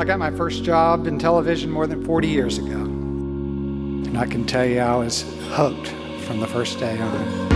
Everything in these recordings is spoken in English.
I got my first job in television more than 40 years ago. And I can tell you I was hooked from the first day on.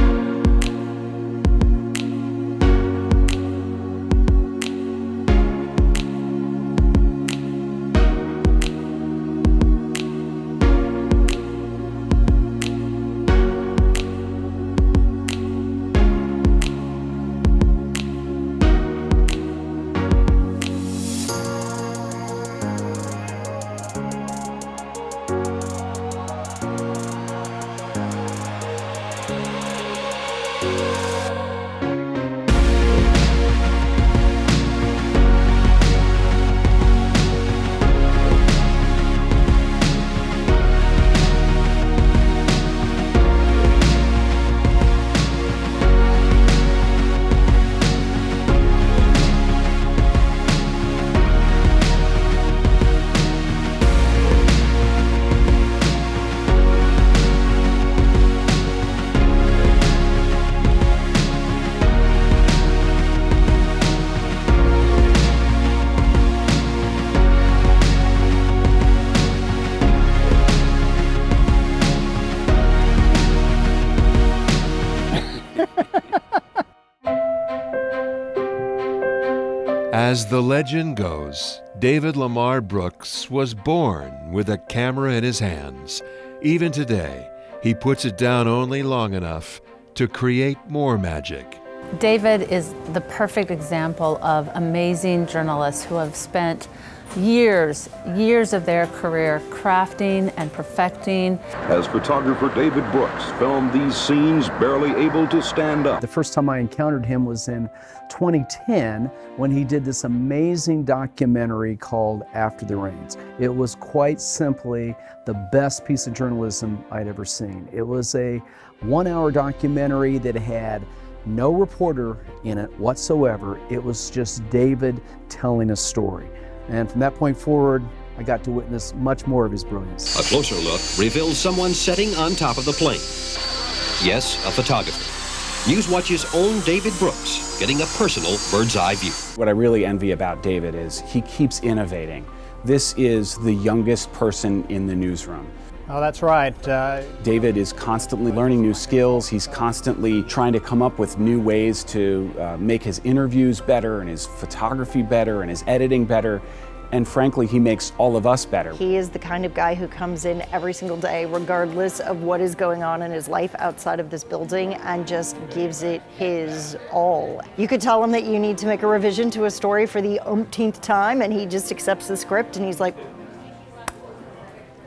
As the legend goes, David Lamar Brooks was born with a camera in his hands. Even today, he puts it down only long enough to create more magic. David is the perfect example of amazing journalists who have spent years of their career crafting and perfecting. As photographer David Brooks filmed these scenes barely able to stand up. The first time I encountered him was in 2010 when he did this amazing documentary called After the Rains. It was quite simply the best piece of journalism I'd ever seen. It was a 1-hour documentary that had no reporter in it whatsoever. It was just David telling a story. And from that point forward, I got to witness much more of his brilliance. A closer look reveals someone sitting on top of the plane. Yes, a photographer. Newswatch's own David Brooks getting a personal bird's eye view. What I really envy about David is he keeps innovating. This is the youngest person in the newsroom. Oh, that's right. David is constantly learning new skills. He's constantly trying to come up with new ways to make his interviews better and his photography better and his editing better. And frankly, he makes all of us better. He is the kind of guy who comes in every single day, regardless of what is going on in his life outside of this building, and just gives it his all. You could tell him that you need to make a revision to a story for the umpteenth time, and he just accepts the script and he's like,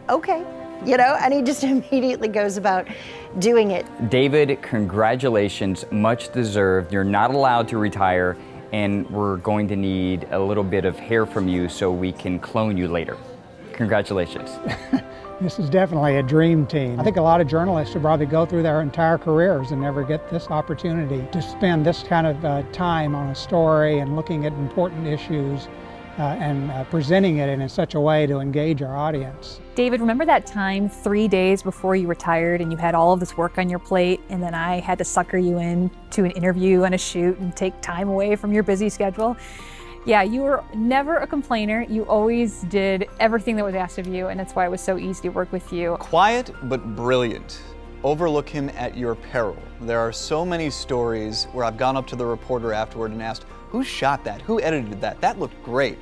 okay. You know, and he just immediately goes about doing it. David, congratulations, much deserved. You're not allowed to retire, and we're going to need a little bit of hair from you so we can clone you later. Congratulations. This is definitely a dream team. I think a lot of journalists would probably go through their entire careers and never get this opportunity to spend this kind of time on a story and looking at important issues and presenting it in such a way to engage our audience. David, remember that time 3 days before you retired and you had all of this work on your plate, and then I had to sucker you in to an interview and a shoot and take time away from your busy schedule? Yeah, you were never a complainer. You always did everything that was asked of you, and that's why it was so easy to work with you. Quiet but brilliant. Overlook him at your peril. There are so many stories where I've gone up to the reporter afterward and asked, who shot that? Who edited that? That looked great.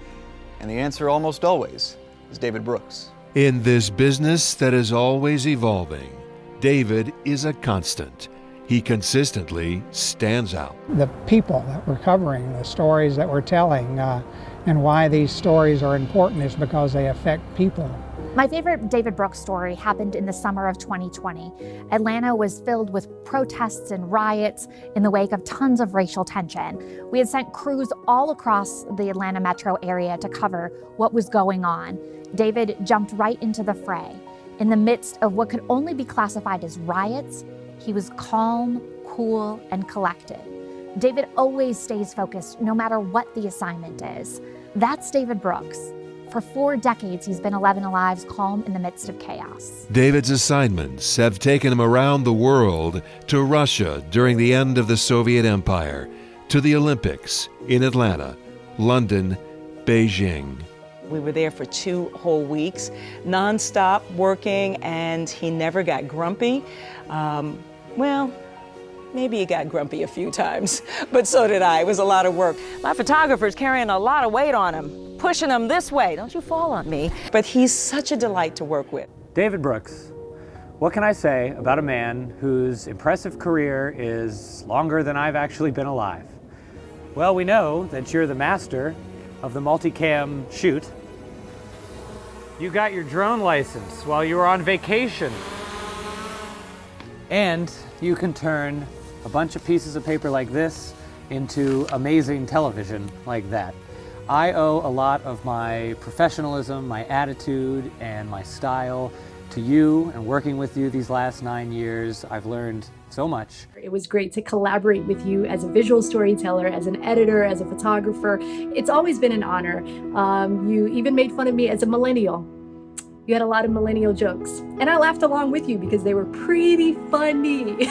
And the answer almost always is David Brooks. In this business that is always evolving, David is a constant. He consistently stands out. The people that we're covering, the stories that we're telling, and why these stories are important is because they affect people. My favorite David Brooks story happened in the summer of 2020. Atlanta was filled with protests and riots in the wake of tons of racial tension. We had sent crews all across the Atlanta metro area to cover what was going on. David jumped right into the fray. In the midst of what could only be classified as riots, he was calm, cool, and collected. David always stays focused no matter what the assignment is. That's David Brooks. For 4 decades, he's been 11Alive's calm in the midst of chaos. David's assignments have taken him around the world, to Russia during the end of the Soviet Empire, to the Olympics in Atlanta, London, Beijing. We were there for 2 whole weeks, nonstop working, and he never got grumpy. Well, maybe he got grumpy a few times, but so did I. It was a lot of work. My photographer's carrying a lot of weight on him, pushing him this way. Don't you fall on me. But he's such a delight to work with. David Brooks. What can I say about a man whose impressive career is longer than I've actually been alive? Well, we know that you're the master of the multicam shoot. You got your drone license while you were on vacation. And you can turn a bunch of pieces of paper like this into amazing television like that. I owe a lot of my professionalism, my attitude, and my style to you and working with you these last 9 years. I've learned so much. It was great to collaborate with you as a visual storyteller, as an editor, as a photographer. It's always been an honor. You even made fun of me as a millennial. You had a lot of millennial jokes, and I laughed along with you because they were pretty funny.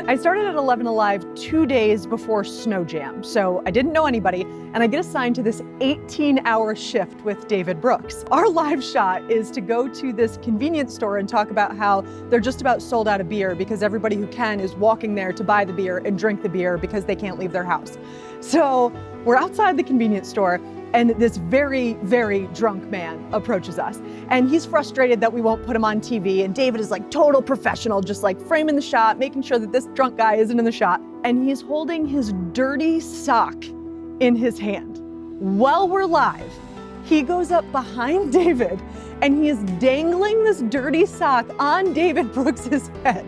I started at 11Alive 2 days before Snow Jam, so I didn't know anybody, and I get assigned to this 18-hour shift with David Brooks. Our live shot is to go to this convenience store and talk about how they're just about sold out of beer because everybody who can is walking there to buy the beer and drink the beer because they can't leave their house. So we're outside the convenience store, and this very, very drunk man approaches us. And he's frustrated that we won't put him on TV. And David is like total professional, just like framing the shot, making sure that this drunk guy isn't in the shot. And he's holding his dirty sock in his hand. While we're live, he goes up behind David and he is dangling this dirty sock on David Brooks's head.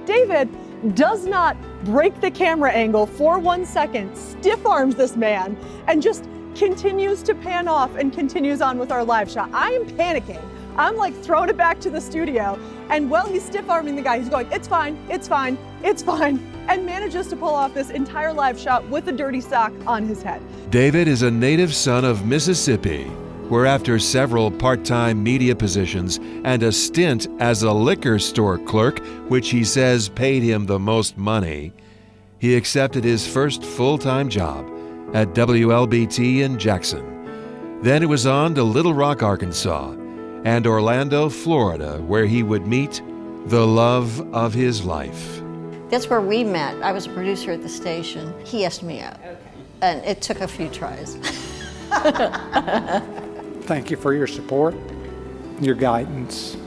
David does not break the camera angle for 1 second, stiff arms this man, and just continues to pan off and continues on with our live shot. I am panicking. I'm like throwing it back to the studio. And while he's stiff arming the guy, he's going, it's fine, it's fine, it's fine, and manages to pull off this entire live shot with a dirty sock on his head. David is a native son of Mississippi, where after several part-time media positions and a stint as a liquor store clerk, which he says paid him the most money, he accepted his first full-time job at WLBT in Jackson. Then it was on to Little Rock, Arkansas, and Orlando, Florida, where he would meet the love of his life. That's where we met. I was a producer at the station. He asked me out, and it took a few tries. Thank you for your support, your guidance,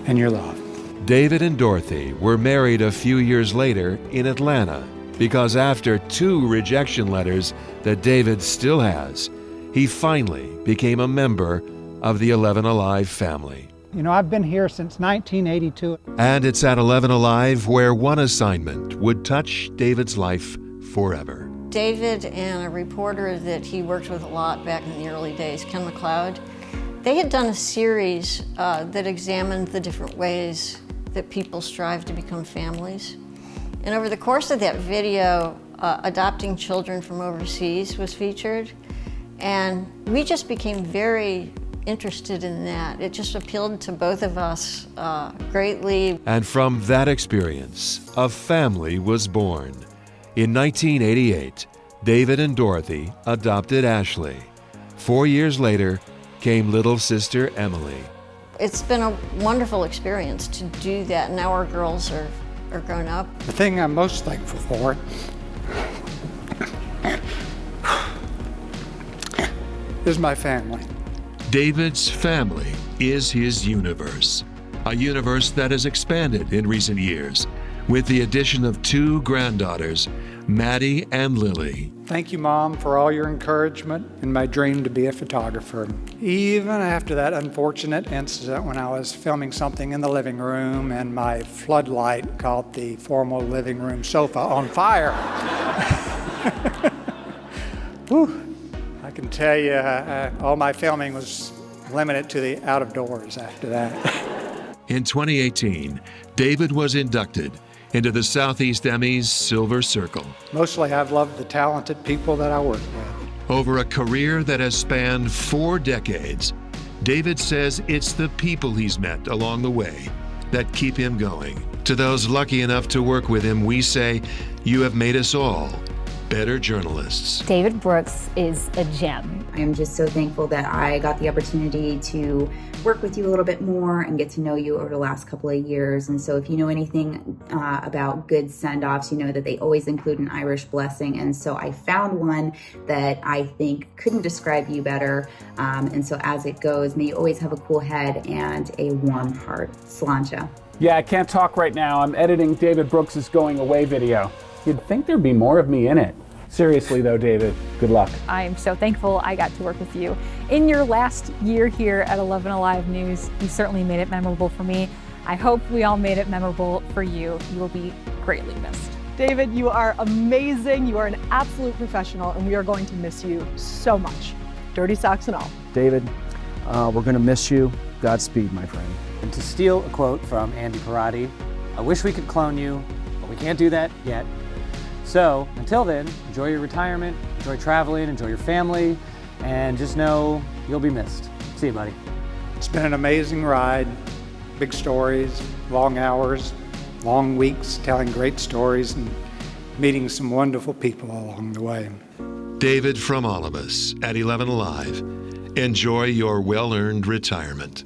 and your love. David and Dorothy were married a few years later in Atlanta, because after 2 rejection letters that David still has, he finally became a member of the 11Alive family. You know, I've been here since 1982. And it's at 11Alive where one assignment would touch David's life forever. David and a reporter that he worked with a lot back in the early days, Ken McLeod, they had done a series that examined the different ways that people strive to become families. And over the course of that video, adopting children from overseas was featured. And we just became very interested in that. It just appealed to both of us greatly. And from that experience, a family was born. In 1988, David and Dorothy adopted Ashley. 4 years later came little sister Emily. It's been a wonderful experience to do that. Now our girls are grown up. The thing I'm most thankful for is my family. David's family is his universe, a universe that has expanded in recent years with the addition of 2 granddaughters, Maddie and Lily. Thank you, Mom, for all your encouragement in my dream to be a photographer. Even after that unfortunate incident when I was filming something in the living room and my floodlight caught the formal living room sofa on fire. Whew. I can tell you, all my filming was limited to the out of doors after that. In 2018, David was inducted into the Southeast Emmys Silver Circle. Mostly I've loved the talented people that I work with. Over a career that has spanned 4 decades, David says it's the people he's met along the way that keep him going. To those lucky enough to work with him, we say, you have made us all better journalists. David Brooks is a gem. I am just so thankful that I got the opportunity to work with you a little bit more and get to know you over the last couple of years. And so if you know anything about good send-offs, you know that they always include an Irish blessing. And so I found one that I think couldn't describe you better. And so as it goes, may you always have a cool head and a warm heart. Sláinte. Yeah, I can't talk right now. I'm editing David Brooks' going away video. You'd think there'd be more of me in it. Seriously though, David, good luck. I am so thankful I got to work with you. In your last year here at 11Alive News, you certainly made it memorable for me. I hope we all made it memorable for you. You will be greatly missed. David, you are amazing. You are an absolute professional, and we are going to miss you so much. Dirty socks and all. David, we're going to miss you. Godspeed, my friend. And to steal a quote from Andy Parati, I wish we could clone you, but we can't do that yet. So until then, enjoy your retirement, enjoy traveling, enjoy your family, and just know you'll be missed. See you, buddy. It's been an amazing ride. Big stories, long hours, long weeks, telling great stories and meeting some wonderful people along the way. David, from all of us at 11Alive, enjoy your well-earned retirement.